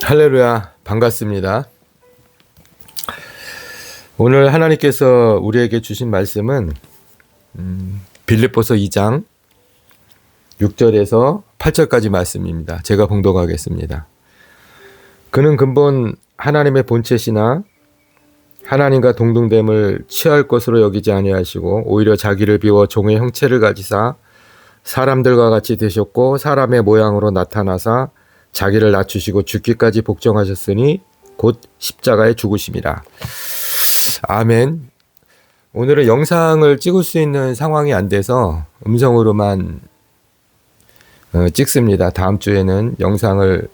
할렐루야, 반갑습니다. 오늘 하나님께서 우리에게 주신 말씀은 빌립보서 2장 6절에서 8절까지 말씀입니다. 제가 봉독하겠습니다. 그는 근본 하나님의 본체시나 하나님과 동등됨을 취할 것으로 여기지 아니하시고 오히려 자기를 비워 종의 형체를 가지사 사람들과 같이 되셨고 사람의 모양으로 나타나사 자기를 낮추시고 죽기까지 복종하셨으니 곧 십자가에 죽으심이라. 아멘. 오늘은 영상을 찍을 수 있는 상황이 안 돼서 음성으로만 찍습니다. 다음 주에는 영상을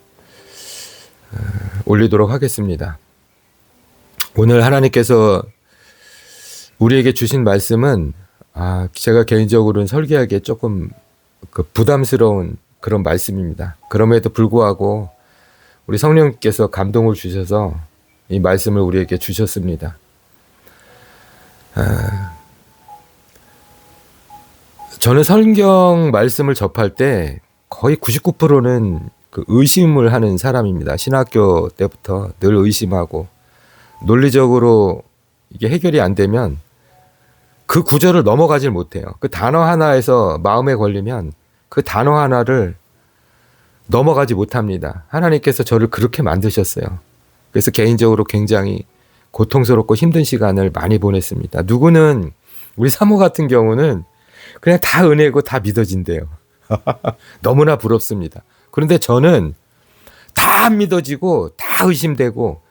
올리도록 하겠습니다. 오늘 하나님께서 우리에게 주신 말씀은 제가 개인적으로는 설계하기에 조금 부담스러운 그런 말씀입니다. 그럼에도 불구하고 우리 성령께서 감동을 주셔서 이 말씀을 우리에게 주셨습니다. 저는 성경 말씀을 접할 때 거의 99%는 의심을 하는 사람입니다. 신학교 때부터 늘 의심하고 논리적으로 이게 해결이 안 되면 그 구절을 넘어가질 못해요. 그 단어 하나에서 마음에 걸리면 그 단어 하나를 넘어가지 못합니다. 하나님께서 저를 그렇게 만드셨어요. 그래서 개인적으로 굉장히 고통스럽고 힘든 시간을 많이 보냈습니다. 누구는 우리 사모 같은 경우는 그냥 다 은혜고 다 믿어진대요. 너무나 부럽습니다. 그런데 저는 다 안 믿어지고 다 의심되고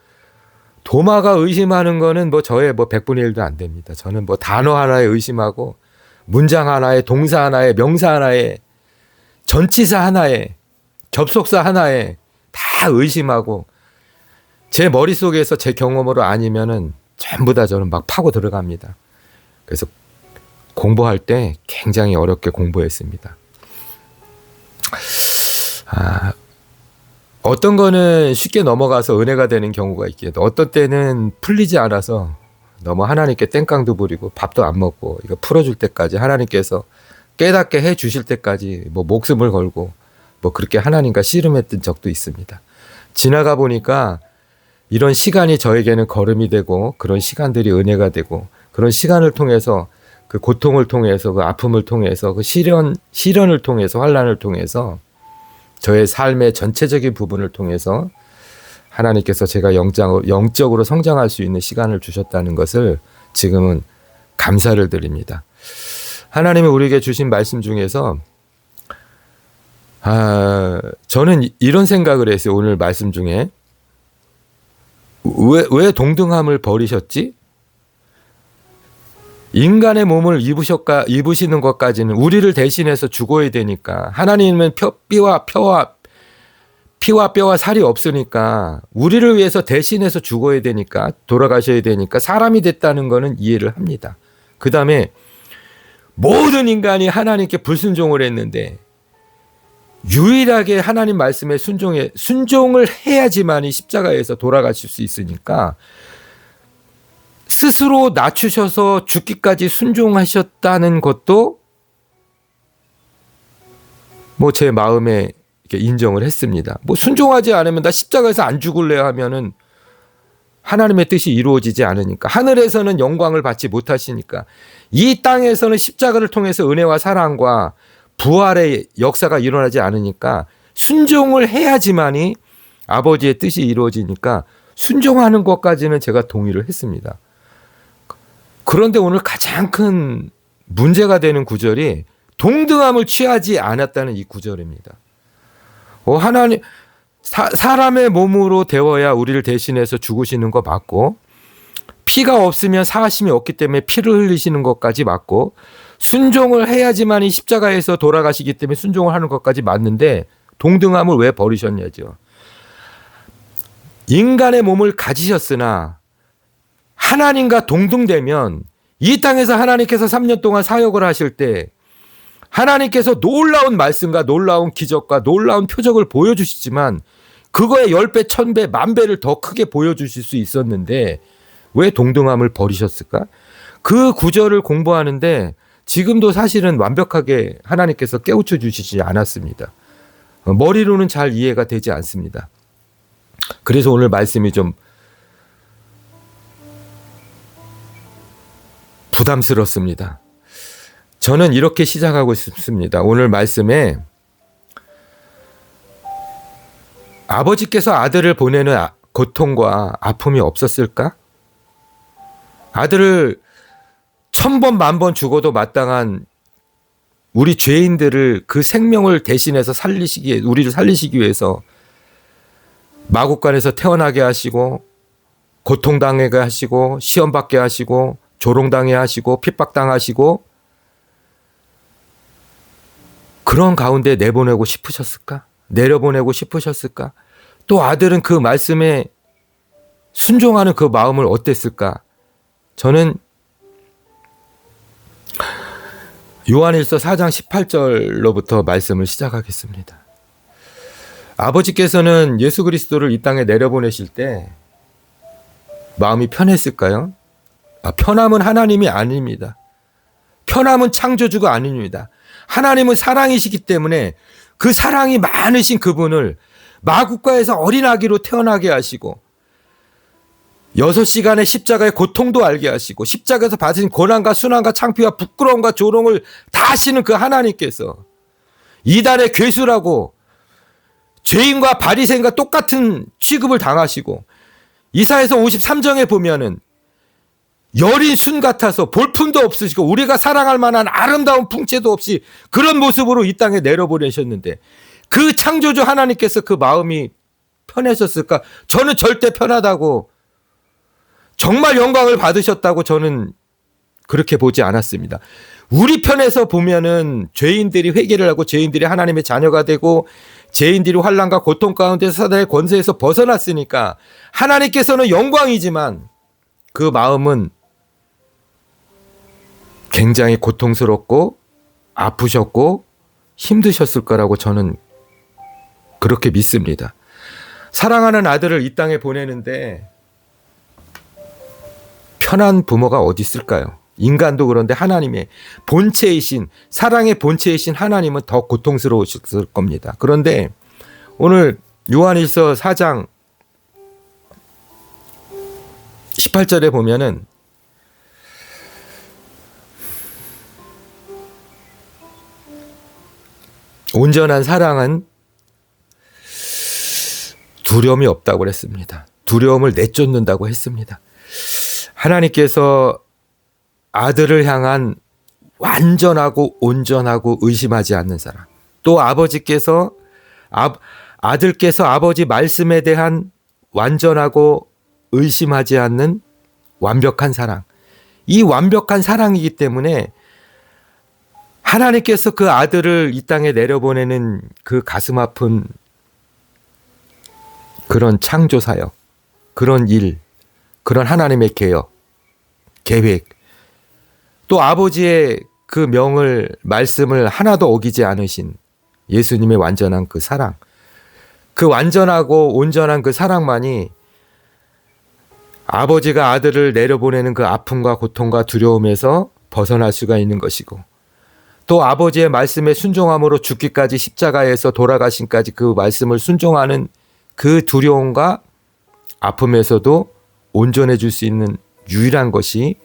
도마가 의심하는 거는 저의 100분의 1도 안 됩니다. 저는 단어 하나에 의심하고 문장 하나에 동사 하나에 명사 하나에 전치사 하나에 접속사 하나에 다 의심하고 제 머릿속에서 제 경험으로 아니면은 전부 다 저는 막 파고 들어갑니다. 그래서 공부할 때 굉장히 어렵게 공부했습니다. 어떤 거는 쉽게 넘어가서 은혜가 되는 경우가 있겠고 어떤 때는 풀리지 않아서 너무 하나님께 땡깡도 부리고 밥도 안 먹고 이거 풀어줄 때까지 하나님께서 깨닫게 해 주실 때까지 목숨을 걸고 그렇게 하나님과 씨름했던 적도 있습니다. 지나가 보니까 이런 시간이 저에게는 걸음이 되고 그런 시간들이 은혜가 되고 그런 시간을 통해서 그 고통을 통해서 그 아픔을 통해서 그 시련을 통해서 환난을 통해서 저의 삶의 전체적인 부분을 통해서 하나님께서 제가 영적으로 성장할 수 있는 시간을 주셨다는 것을 지금은 감사를 드립니다. 하나님이 우리에게 주신 말씀 중에서 저는 이런 생각을 했어요. 오늘 말씀 중에 왜 동등함을 버리셨지? 인간의 몸을 입으시는 것까지는 우리를 대신해서 죽어야 되니까 하나님은 피와 뼈와 살이 없으니까 우리를 위해서 대신해서 죽어야 되니까 돌아가셔야 되니까 사람이 됐다는 것은 이해를 합니다. 그 다음에 모든 인간이 하나님께 불순종을 했는데 유일하게 하나님 말씀에 순종을 해야지만이 십자가에서 돌아가실 수 있으니까 스스로 낮추셔서 죽기까지 순종하셨다는 것도 제 마음에 인정을 했습니다. 순종하지 않으면 나 십자가에서 안 죽을래 하면은 하나님의 뜻이 이루어지지 않으니까 하늘에서는 영광을 받지 못하시니까 이 땅에서는 십자가를 통해서 은혜와 사랑과 부활의 역사가 일어나지 않으니까 순종을 해야지만이 아버지의 뜻이 이루어지니까 순종하는 것까지는 제가 동의를 했습니다. 그런데 오늘 가장 큰 문제가 되는 구절이 동등함을 취하지 않았다는 이 구절입니다. 하나님 사람의 몸으로 되어야 우리를 대신해서 죽으시는 거 맞고 피가 없으면 사하심이 없기 때문에 피를 흘리시는 것까지 맞고 순종을 해야지만 이 십자가에서 돌아가시기 때문에 순종을 하는 것까지 맞는데 동등함을 왜 버리셨냐죠. 인간의 몸을 가지셨으나 하나님과 동등되면 이 땅에서 하나님께서 3년 동안 사역을 하실 때 하나님께서 놀라운 말씀과 놀라운 기적과 놀라운 표적을 보여주시지만 그거에 10배, 1000배, 10,000배를 더 크게 보여주실 수 있었는데 왜 동등함을 버리셨을까? 그 구절을 공부하는데 지금도 사실은 완벽하게 하나님께서 깨우쳐 주시지 않았습니다. 머리로는 잘 이해가 되지 않습니다. 그래서 오늘 말씀이 좀 부담스럽습니다. 저는 이렇게 시작하고 싶습니다. 오늘 말씀에 아버지께서 아들을 보내는 고통과 아픔이 없었을까? 아들을 1000번, 10,000번 죽어도 마땅한 우리 죄인들을 그 생명을 대신해서 우리를 살리시기 위해서 마구간에서 태어나게 하시고, 고통당하게 하시고, 시험받게 하시고, 조롱당해 하시고, 핍박당하시고, 그런 가운데 내보내고 싶으셨을까? 내려보내고 싶으셨을까? 또 아들은 그 말씀에 순종하는 그 마음을 어땠을까? 저는 요한일서 4장 18절로부터 말씀을 시작하겠습니다. 아버지께서는 예수 그리스도를 이 땅에 내려보내실 때 마음이 편했을까요? 편함은 하나님이 아닙니다. 편함은 창조주가 아닙니다. 하나님은 사랑이시기 때문에 그 사랑이 많으신 그분을 마구가에서 어린아기로 태어나게 하시고 6시간의 십자가의 고통도 알게 하시고 십자가에서 받으신 고난과 순환과 창피와 부끄러움과 조롱을 다 하시는 그 하나님께서 이단의 괴수라고 죄인과 바리새인과 똑같은 취급을 당하시고 이사야서 53장에 보면은 여린 순 같아서 볼품도 없으시고 우리가 사랑할 만한 아름다운 풍채도 없이 그런 모습으로 이 땅에 내려보내셨는데 그 창조주 하나님께서 그 마음이 편하셨을까? 저는 절대 편하다고, 정말 영광을 받으셨다고 저는 그렇게 보지 않았습니다. 우리 편에서 보면은 죄인들이 회개를 하고 죄인들이 하나님의 자녀가 되고 죄인들이 환난과 고통 가운데 사단의 권세에서 벗어났으니까 하나님께서는 영광이지만 그 마음은 굉장히 고통스럽고 아프셨고 힘드셨을 거라고 저는 그렇게 믿습니다. 사랑하는 아들을 이 땅에 보내는데 편한 부모가 어디 있을까요? 인간도 그런데 하나님의 본체이신, 사랑의 본체이신 하나님은 더 고통스러우셨을 겁니다. 그런데 오늘 요한일서 4장 18절에 보면은 온전한 사랑은 두려움이 없다고 했습니다. 두려움을 내쫓는다고 했습니다. 하나님께서 아들을 향한 완전하고 온전하고 의심하지 않는 사랑, 또 아버지께서 아들께서 아버지 말씀에 대한 완전하고 의심하지 않는 완벽한 사랑, 이 완벽한 사랑이기 때문에 하나님께서 그 아들을 이 땅에 내려보내는 그 가슴 아픈 그런 창조 사역, 그런 일, 그런 하나님의 계획, 또 아버지의 그 말씀을 하나도 어기지 않으신 예수님의 완전한 그 사랑, 그 완전하고 온전한 그 사랑만이 아버지가 아들을 내려보내는 그 아픔과 고통과 두려움에서 벗어날 수가 있는 것이고, 또 아버지의 말씀에 순종함으로 죽기까지 십자가에서 돌아가신까지 그 말씀을 순종하는 그 두려움과 아픔에서도 온전해질 수 있는 유일한 것이,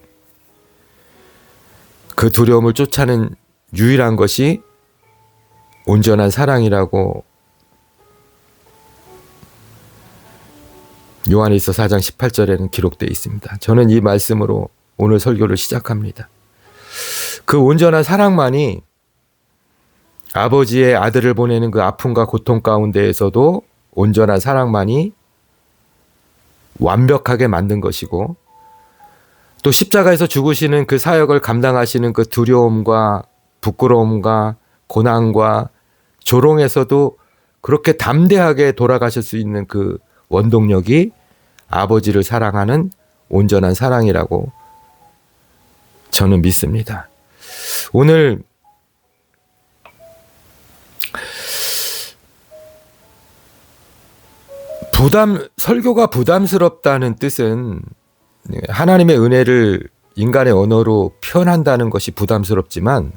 그 두려움을 쫓아낸 유일한 것이 온전한 사랑이라고 요한일서 4장 18절에는 기록되어 있습니다. 저는 이 말씀으로 오늘 설교를 시작합니다. 그 온전한 사랑만이 아버지의 아들을 보내는 그 아픔과 고통 가운데에서도 온전한 사랑만이 완벽하게 만든 것이고, 또 십자가에서 죽으시는 그 사역을 감당하시는 그 두려움과 부끄러움과 고난과 조롱에서도 그렇게 담대하게 돌아가실 수 있는 그 원동력이 아버지를 사랑하는 온전한 사랑이라고 저는 믿습니다. 오늘 설교가 부담스럽다는 뜻은 하나님의 은혜를 인간의 언어로 표현한다는 것이 부담스럽지만,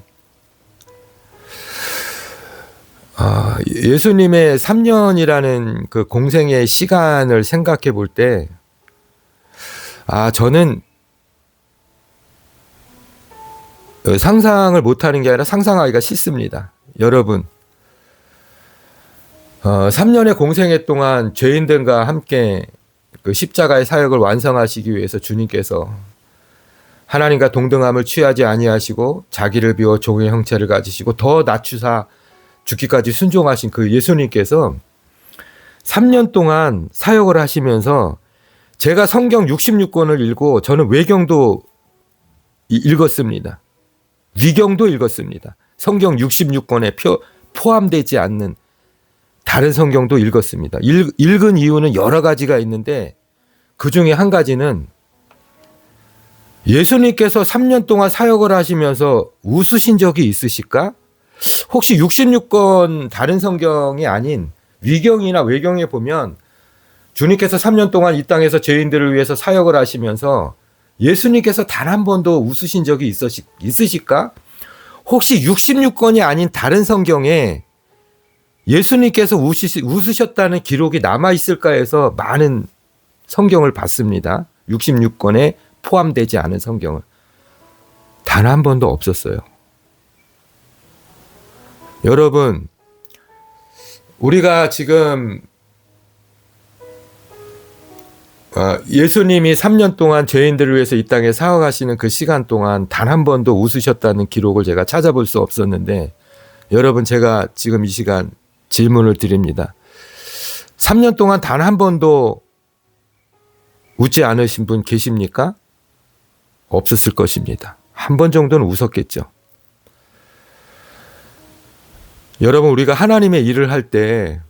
예수님의 3년이라는 그 공생의 시간을 생각해 볼 때, 저는 상상을 못하는 게 아니라 상상하기가 싫습니다. 여러분, 3년의 공생애 동안 죄인들과 함께 그 십자가의 사역을 완성하시기 위해서 주님께서 하나님과 동등함을 취하지 아니하시고 자기를 비워 종의 형체를 가지시고 더 낮추사 죽기까지 순종하신 그 예수님께서 3년 동안 사역을 하시면서 제가 성경 66권을 읽고 저는 외경도 읽었습니다. 위경도 읽었습니다. 성경 66권에 포함되지 않는 다른 성경도 읽었습니다. 읽은 이유는 여러 가지가 있는데 그 중에 한 가지는 예수님께서 3년 동안 사역을 하시면서 웃으신 적이 있으실까? 혹시 66권 다른 성경이 아닌 위경이나 외경에 보면 주님께서 3년 동안 이 땅에서 죄인들을 위해서 사역을 하시면서 예수님께서 단 한 번도 웃으신 적이 있으실까? 혹시 66권이 아닌 다른 성경에 예수님께서 웃으셨다는 기록이 남아있을까 해서 많은 성경을 봤습니다. 66권에 포함되지 않은 성경을. 단 한 번도 없었어요. 여러분, 우리가 지금 예수님이 3년 동안 죄인들을 위해서 이 땅에 사역하시는 그 시간 동안 단 한 번도 웃으셨다는 기록을 제가 찾아볼 수 없었는데, 여러분, 제가 지금 이 시간 질문을 드립니다. 3년 동안 단 한 번도 웃지 않으신 분 계십니까? 없었을 것입니다. 한 번 정도는 웃었겠죠. 여러분, 우리가 하나님의 일을 할 때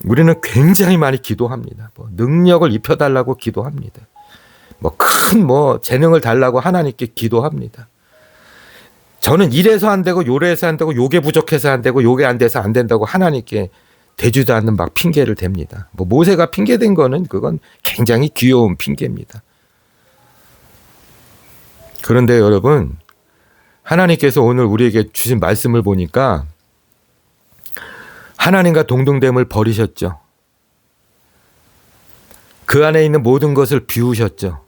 우리는 굉장히 많이 기도합니다. 능력을 입혀달라고 기도합니다. 큰 재능을 달라고 하나님께 기도합니다. 저는 이래서 안 되고 요래서 안 되고 요게 부족해서 안 되고 요게 안 돼서 안 된다고 하나님께 대주도 않는 핑계를 댑니다. 모세가 핑계댄 거는 그건 굉장히 귀여운 핑계입니다. 그런데 여러분, 하나님께서 오늘 우리에게 주신 말씀을 보니까 하나님과 동등됨을 버리셨죠. 그 안에 있는 모든 것을 비우셨죠.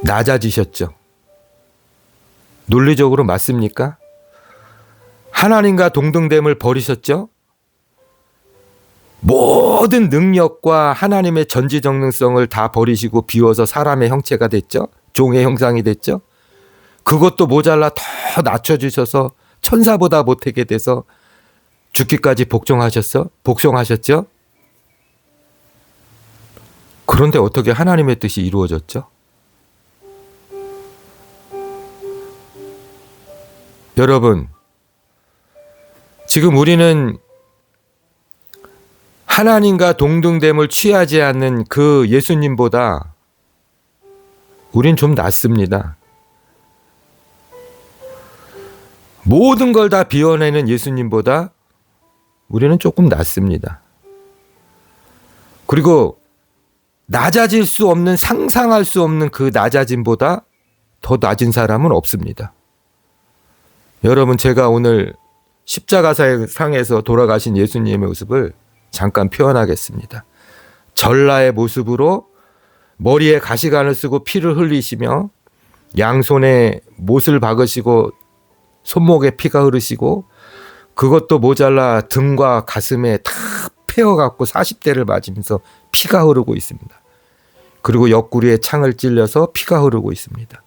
낮아지셨죠. 논리적으로 맞습니까? 하나님과 동등됨을 버리셨죠. 모든 능력과 하나님의 전지전능성을 다 버리시고 비워서 사람의 형체가 됐죠. 종의 형상이 됐죠. 그것도 모자라 더 낮춰주셔서 천사보다 못하게 돼서 죽기까지 복종하셨죠. 그런데 어떻게 하나님의 뜻이 이루어졌죠? 여러분, 지금 우리는 하나님과 동등됨을 취하지 않는 그 예수님보다 우린 좀 낫습니다. 모든 걸 다 비워내는 예수님보다 우리는 조금 낫습니다. 그리고 낮아질 수 없는, 상상할 수 없는 그 낮아짐보다 더 낮은 사람은 없습니다. 여러분, 제가 오늘 십자가상에서 돌아가신 예수님의 모습을 잠깐 표현하겠습니다. 전라의 모습으로 머리에 가시관을 쓰고 피를 흘리시며 양손에 못을 박으시고 손목에 피가 흐르시고 그것도 모자라 등과 가슴에 다 패어갖고 40대를 맞으면서 피가 흐르고 있습니다. 그리고 옆구리에 창을 찔려서 피가 흐르고 있습니다.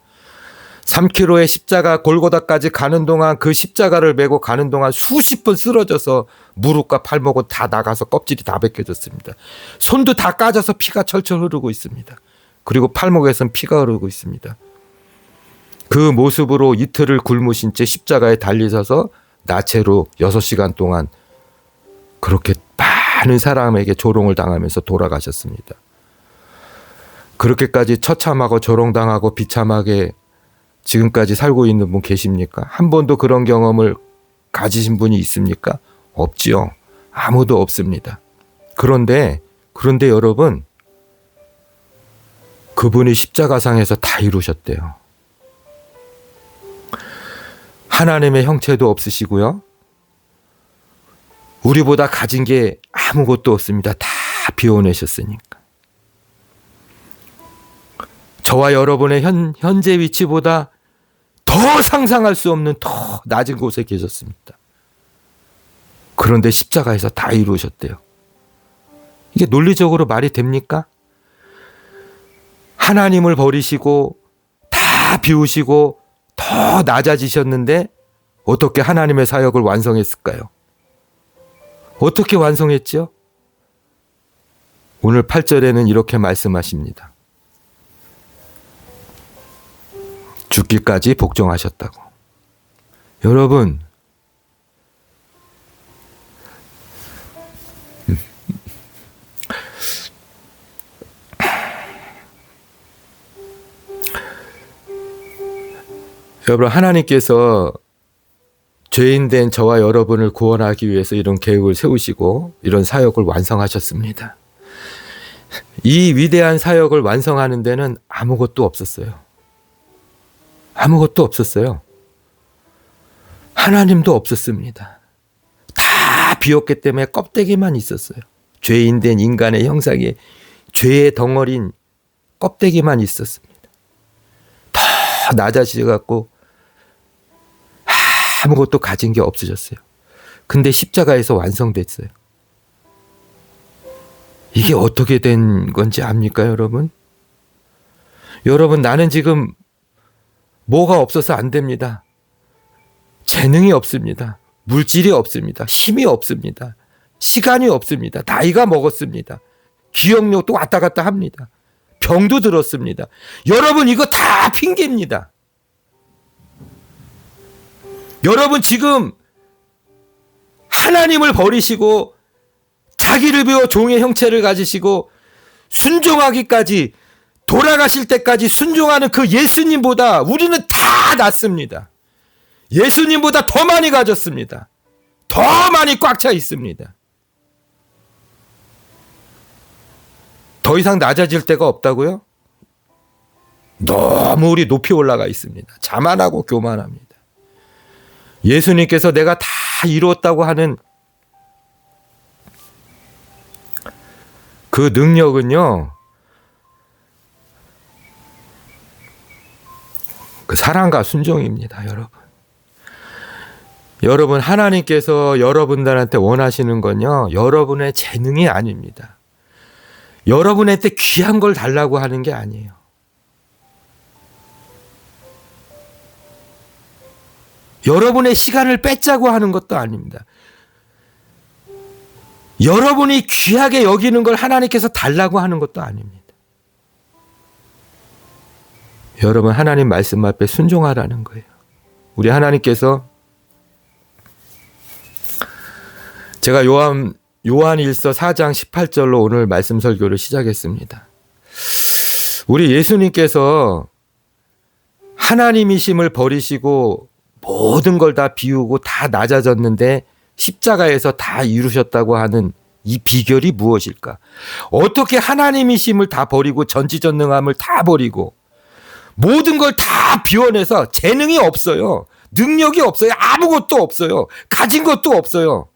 3km의 십자가 골고다까지 가는 동안, 그 십자가를 메고 가는 동안 수십 번 쓰러져서 무릎과 팔목은 다 나가서 껍질이 다 벗겨졌습니다. 손도 다 까져서 피가 철철 흐르고 있습니다. 그리고 팔목에선 피가 흐르고 있습니다. 그 모습으로 이틀을 굶으신 채 십자가에 달리셔서 나체로 6시간 동안 그렇게 많은 사람에게 조롱을 당하면서 돌아가셨습니다. 그렇게까지 처참하고 조롱당하고 비참하게 지금까지 살고 있는 분 계십니까? 한 번도 그런 경험을 가지신 분이 있습니까? 없지요. 아무도 없습니다. 그런데 여러분, 그분이 십자가상에서 다 이루셨대요. 하나님의 형체도 없으시고요. 우리보다 가진 게 아무것도 없습니다. 다 비워내셨으니까. 저와 여러분의 현재 위치보다 더 상상할 수 없는 더 낮은 곳에 계셨습니다. 그런데 십자가에서 다 이루셨대요. 이게 논리적으로 말이 됩니까? 하나님을 버리시고 다 비우시고 더 낮아지셨는데 어떻게 하나님의 사역을 완성했을까요? 어떻게 완성했죠? 오늘 8절에는 이렇게 말씀하십니다. 죽기까지 복종하셨다고. 여러분, 하나님께서 죄인 된 저와 여러분을 구원하기 위해서 이런 계획을 세우시고 이런 사역을 완성하셨습니다. 이 위대한 사역을 완성하는 데는 아무것도 없었어요. 아무것도 없었어요. 하나님도 없었습니다. 다 비었기 때문에 껍데기만 있었어요. 죄인 된 인간의 형상에 죄의 덩어리인 껍데기만 있었습니다. 더 낮아지셔갖고 아무것도 가진 게 없으셨어요. 근데 십자가에서 완성됐어요. 이게 어떻게 된 건지 압니까, 여러분? 여러분, 나는 지금 뭐가 없어서 안 됩니다. 재능이 없습니다. 물질이 없습니다. 힘이 없습니다. 시간이 없습니다. 나이가 먹었습니다. 기억력도 왔다 갔다 합니다. 병도 들었습니다. 여러분, 이거 다 핑계입니다. 여러분, 지금 하나님을 버리시고 자기를 비워 종의 형체를 가지시고 순종하기까지, 돌아가실 때까지 순종하는 그 예수님보다 우리는 다 낫습니다. 예수님보다 더 많이 가졌습니다. 더 많이 꽉 차 있습니다. 더 이상 낮아질 데가 없다고요? 너무 우리 높이 올라가 있습니다. 자만하고 교만합니다. 예수님께서 내가 다 이루었다고 하는 그 능력은요, 그 사랑과 순종입니다, 여러분. 여러분, 하나님께서 여러분들한테 원하시는 건요, 여러분의 재능이 아닙니다. 여러분한테 귀한 걸 달라고 하는 게 아니에요. 여러분의 시간을 뺏자고 하는 것도 아닙니다. 여러분이 귀하게 여기는 걸 하나님께서 달라고 하는 것도 아닙니다. 여러분, 하나님 말씀 앞에 순종하라는 거예요. 우리 하나님께서, 제가 요한일서 4장 18절로 오늘 말씀 설교를 시작했습니다. 우리 예수님께서 하나님이심을 버리시고 모든 걸 다 비우고 다 낮아졌는데 십자가에서 다 이루셨다고 하는 이 비결이 무엇일까? 어떻게 하나님이심을 다 버리고 전지전능함을 다 버리고 모든 걸 다 비워내서, 재능이 없어요. 능력이 없어요. 아무것도 없어요. 가진 것도 없어요.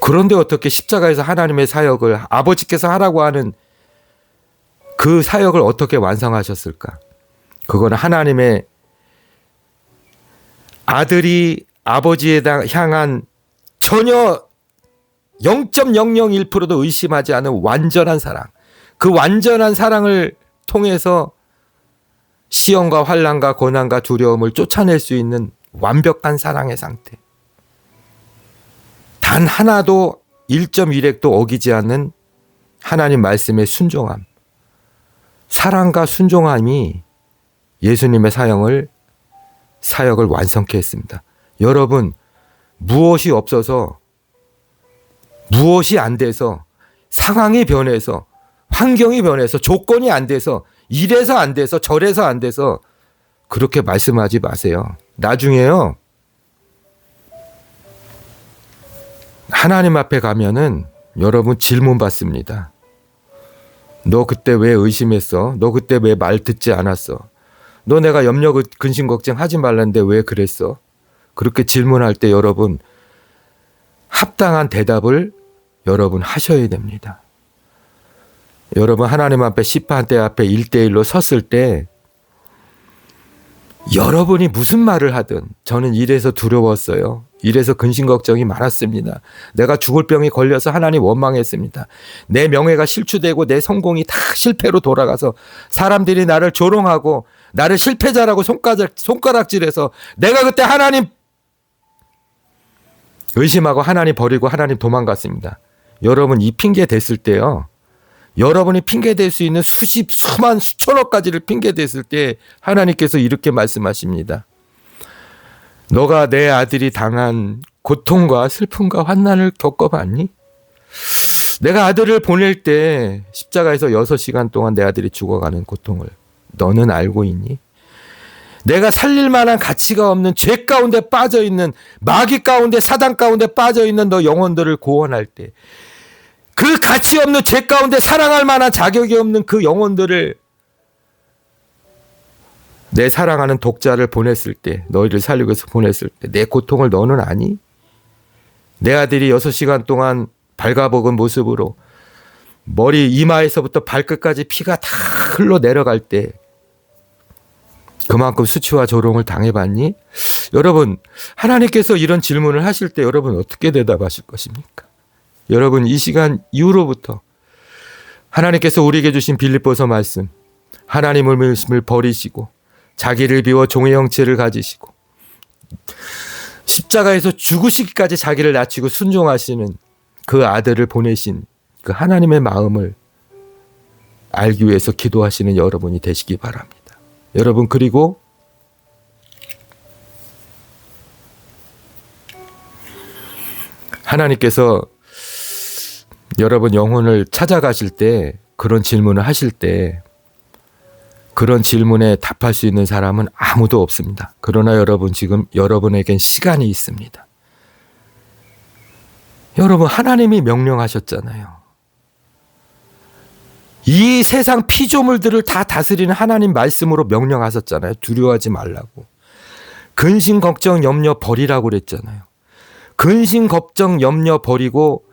그런데 어떻게 십자가에서 하나님의 사역을, 아버지께서 하라고 하는 그 사역을 어떻게 완성하셨을까? 그건 하나님의 아들이 아버지에 향한 전혀 0.001%도 의심하지 않은 완전한 사랑, 그 완전한 사랑을 통해서 시험과 환난과 고난과 두려움을 쫓아낼 수 있는 완벽한 사랑의 상태. 단 하나도 1.1획도 어기지 않는 하나님 말씀의 순종함. 사랑과 순종함이 예수님의 사역을 완성케 했습니다. 여러분, 무엇이 없어서, 무엇이 안 돼서, 상황이 변해서, 환경이 변해서, 조건이 안 돼서, 이래서 안 돼서, 저래서 안 돼서 그렇게 말씀하지 마세요. 나중에요, 하나님 앞에 가면은 여러분 질문 받습니다. 너 그때 왜 의심했어? 너 그때 왜 말 듣지 않았어? 너 내가 염려 근심 걱정하지 말라는데 왜 그랬어? 그렇게 질문할 때 여러분 합당한 대답을 여러분 하셔야 됩니다. 여러분 하나님 앞에 심판대 앞에 1대1로 섰을 때 여러분이 무슨 말을 하든 저는 이래서 두려웠어요. 이래서 근심 걱정이 많았습니다. 내가 죽을 병이 걸려서 하나님 원망했습니다. 내 명예가 실추되고 내 성공이 다 실패로 돌아가서 사람들이 나를 조롱하고 나를 실패자라고 손가락질해서 내가 그때 하나님 의심하고 하나님 버리고 하나님 도망갔습니다. 여러분 이 핑계 댔을 때요. 여러분이 핑계 댈 수 있는 수만 수천억 가지를 핑계 댔을 때 하나님께서 이렇게 말씀하십니다. 너가 내 아들이 당한 고통과 슬픔과 환난을 겪어봤니? 내가 아들을 보낼 때 십자가에서 6시간 동안 내 아들이 죽어가는 고통을 너는 알고 있니? 내가 살릴 만한 가치가 없는 죄 가운데 빠져있는 마귀 가운데 사단 가운데 빠져있는 너 영혼들을 구원할 때 그 가치 없는 죄 가운데 사랑할 만한 자격이 없는 그 영혼들을 내 사랑하는 독자를 보냈을 때 너희를 살리기 위해서 보냈을 때 내 고통을 너는 아니? 내 아들이 6시간 동안 발가벗은 모습으로 머리 이마에서부터 발끝까지 피가 다 흘러내려갈 때 그만큼 수치와 조롱을 당해봤니? 여러분 하나님께서 이런 질문을 하실 때 여러분 어떻게 대답하실 것입니까? 여러분 이 시간 이후로부터 하나님께서 우리에게 주신 빌립보서 말씀 하나님을 버리시고 자기를 비워 종의 형체를 가지시고 십자가에서 죽으시기까지 자기를 낮추고 순종하시는 그 아들을 보내신 그 하나님의 마음을 알기 위해서 기도하시는 여러분이 되시기 바랍니다. 여러분 그리고 하나님께서 여러분 영혼을 찾아가실 때 그런 질문을 하실 때 그런 질문에 답할 수 있는 사람은 아무도 없습니다. 그러나 여러분 지금 여러분에겐 시간이 있습니다. 여러분 하나님이 명령하셨잖아요. 이 세상 피조물들을 다 다스리는 하나님 말씀으로 명령하셨잖아요. 두려워하지 말라고. 근심 걱정 염려 버리라고 그랬잖아요. 근심 걱정 염려 버리고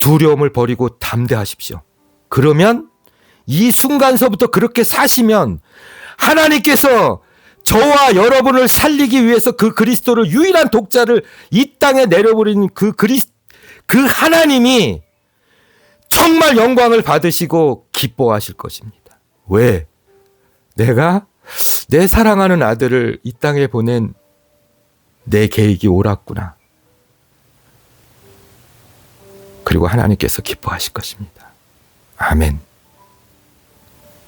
두려움을 버리고 담대하십시오. 그러면 이 순간서부터 그렇게 사시면 하나님께서 저와 여러분을 살리기 위해서 그 그리스도를 유일한 독자를 이 땅에 내려버린 그 하나님이 정말 영광을 받으시고 기뻐하실 것입니다. 왜? 내가 내 사랑하는 아들을 이 땅에 보낸 내 계획이 옳았구나. 그리고 하나님께서 기뻐하실 것입니다. 아멘.